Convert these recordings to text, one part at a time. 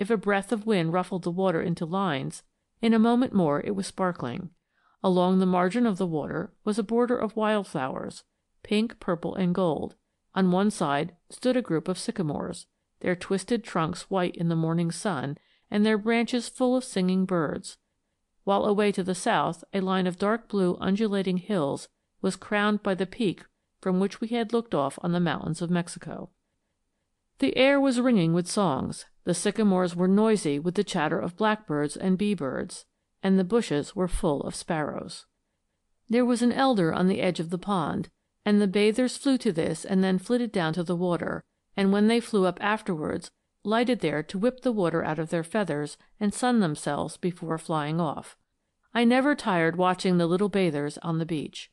If a breath of wind ruffled the water into lines, in a moment more it was sparkling. Along the margin of the water was a border of wildflowers, pink, purple, and gold. On one side stood a group of sycamores, their twisted trunks white in the morning sun and their branches full of singing birds, while away to the south a line of dark blue undulating hills was crowned by the peak from which we had looked off on the mountains of Mexico. The air was ringing with songs, the sycamores were noisy with the chatter of blackbirds and bee-birds, and the bushes were full of sparrows. There was an elder on the edge of the pond, and the bathers flew to this and then flitted down to the water, and when they flew up afterwards, lighted there to whip the water out of their feathers and sun themselves before flying off. I never tired watching the little bathers on the beach.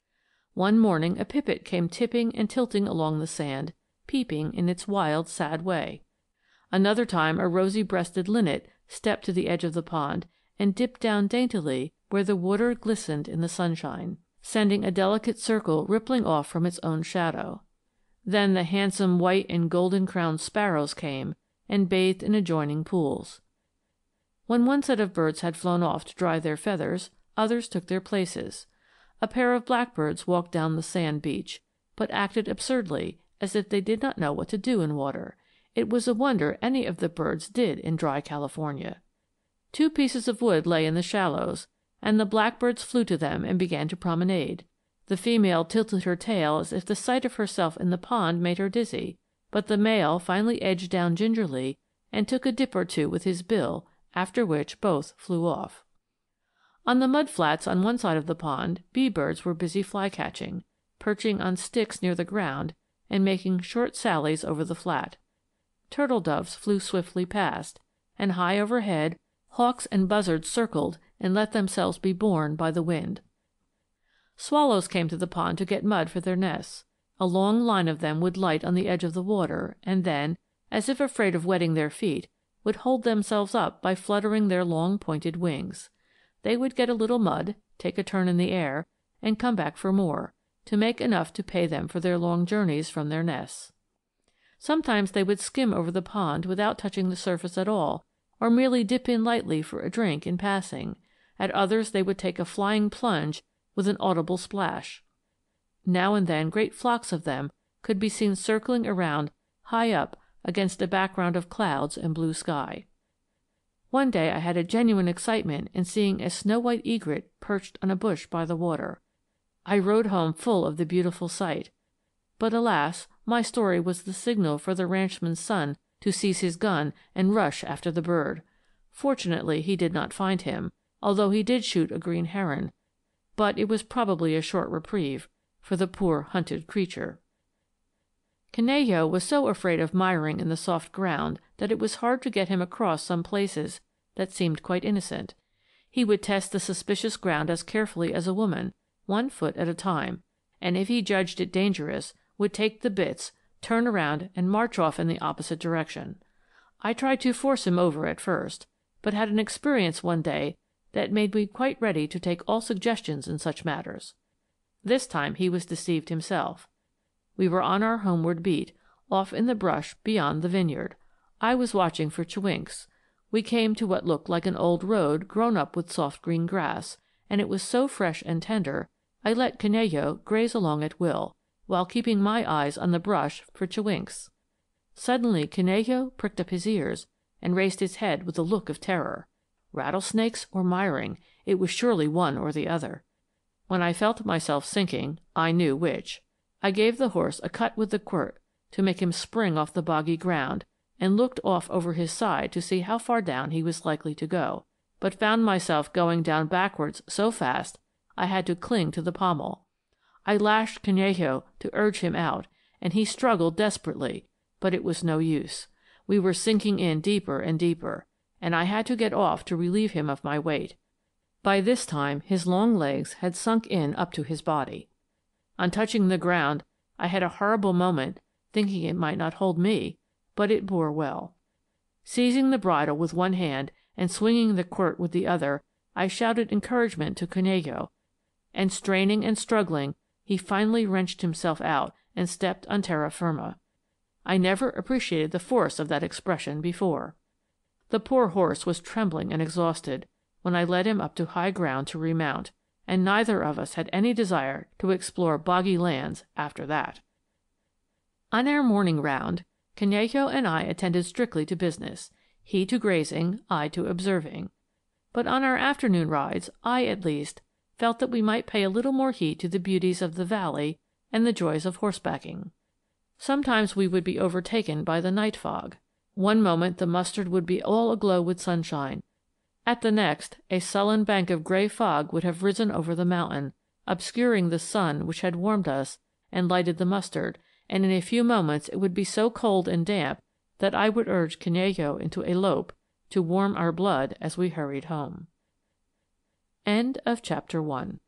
One morning a pipit came tipping and tilting along the sand, peeping in its wild, sad way. Another time a rosy-breasted linnet stepped to the edge of the pond and dipped down daintily where the water glistened in the sunshine, sending a delicate circle rippling off from its own shadow. Then the handsome white and golden-crowned sparrows came and bathed in adjoining pools. When one set of birds had flown off to dry their feathers, others took their places. A pair of blackbirds walked down the sand beach, but acted absurdly, as if they did not know what to do in water. It was a wonder any of the birds did in dry California. 2 pieces of wood lay in the shallows, and the blackbirds flew to them and began to promenade. The female tilted her tail as if the sight of herself in the pond made her dizzy, but the male finally edged down gingerly and took a dip or two with his bill, after which both flew off. On the mud flats on one side of the pond, bee-birds were busy fly-catching, perching on sticks near the ground and making short sallies over the flat. Turtle-doves flew swiftly past, and high overhead hawks and buzzards circled and let themselves be borne by the wind. Swallows came to the pond to get mud for their nests. A long line of them would light on the edge of the water, and then, as if afraid of wetting their feet, would hold themselves up by fluttering their long pointed wings. They would get a little mud, take a turn in the air, and come back for more, to make enough to pay them for their long journeys from their nests. Sometimes they would skim over the pond without touching the surface at all, or merely dip in lightly for a drink in passing. At others they would take a flying plunge with an audible splash. Now and then great flocks of them could be seen circling around high up against a background of clouds and blue sky. One day I had a genuine excitement in seeing a snow-white egret perched on a bush by the water. I rode home full of the beautiful sight. But alas, my story was the signal for the ranchman's son to seize his gun and rush after the bird. Fortunately he did not find him, although he did shoot a green heron, but it was probably a short reprieve for the poor hunted creature. Canello was so afraid of miring in the soft ground that it was hard to get him across some places that seemed quite innocent. He would test the suspicious ground as carefully as a woman, 1 foot at a time, and if he judged it dangerous, would take the bits, turn around, and march off in the opposite direction. I tried to force him over at first, but had an experience one day that made me quite ready to take all suggestions in such matters. This time he was deceived himself. We were on our homeward beat, off in the brush beyond the vineyard. I was watching for chewinks. We came to what looked like an old road grown up with soft green grass, and it was so fresh and tender I let Canello graze along at will, while keeping my eyes on the brush for chewinks. Suddenly Canello pricked up his ears and raised his head with a look of terror. Rattlesnakes or miring, it was surely one or the other. When I felt myself sinking, I knew which. I gave the horse a cut with the quirt to make him spring off the boggy ground, and looked off over his side to see how far down he was likely to go, but found myself going down backwards so fast I had to cling to the pommel. I lashed Canello to urge him out, and he struggled desperately, but it was no use. We were sinking in deeper and deeper, and I had to get off to relieve him of my weight. By this time his long legs had sunk in up to his body. On touching the ground, I had a horrible moment, thinking it might not hold me, but it bore well. Seizing the bridle with one hand and swinging the quirt with the other, I shouted encouragement to Canello, and straining and struggling, he finally wrenched himself out and stepped on terra firma. I never appreciated the force of that expression before. The poor horse was trembling and exhausted when I led him up to high ground to remount, and neither of us had any desire to explore boggy lands after that. On our morning round, Canello and I attended strictly to business, he to grazing, I to observing. But on our afternoon rides, I, at least, felt that we might pay a little more heed to the beauties of the valley and the joys of horsebacking. Sometimes we would be overtaken by the night fog. One moment the mustard would be all aglow with sunshine. At the next, a sullen bank of gray fog would have risen over the mountain, obscuring the sun which had warmed us and lighted the mustard, and in a few moments it would be so cold and damp that I would urge Canello into a lope to warm our blood as we hurried home. End of Chapter 1.